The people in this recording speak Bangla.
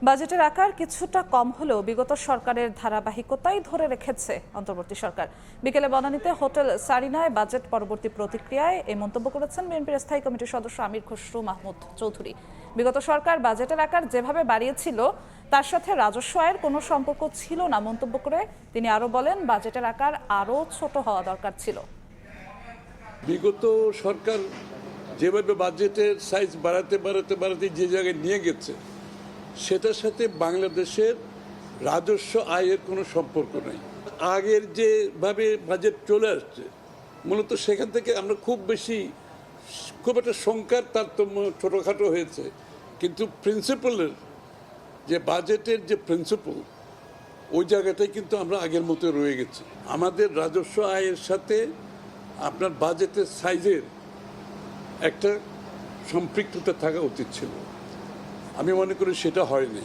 বাজেটের আকার কিছুটা কম হলেও বিগত সরকারের ধারাবাহিকতাই ধরে রেখেছে অন্তর্বর্তী সরকার। বিকেলে বনানীতে হোটেল সারিনায় বাজেট পরবর্তী প্রতিক্রিয়ায় এই মন্তব্য করেছেন বিএনপির স্থায়ী কমিটির সদস্য আমির খসরু মাহমুদ চৌধুরী। বিগত সরকার বাজেটের আকার যেভাবে বাড়িয়েছিল তার সাথে রাজস্ব আয়ের কোনো সম্পর্ক ছিল না মন্তব্য করে তিনি আরও বলেন, বাজেটের আকার আরও ছোট হওয়া দরকার ছিল। বিগত সরকার যেভাবে বাজেটের সাইজ বাড়াতে যে জায়গায় নিয়ে গেছে সেটার সাথে বাংলাদেশের রাজস্ব আয়ের কোনো সম্পর্ক নেই। আগের যেভাবে বাজেট চলে আসছে মূলত সেখান থেকে আমরা খুব একটা সংখ্যার তারতম্য ছোটোখাটো হয়েছে, কিন্তু প্রিন্সিপালের যে বাজেটের যে প্রিন্সিপাল ওই জায়গাটাই কিন্তু আমরা আগের মতো রয়ে গেছি। আমাদের রাজস্ব আয়ের সাথে আপনার বাজেটের সাইজের একটা সম্পৃক্ততা থাকা উচিত ছিল। আমি মনে করি সেটা হয়নি।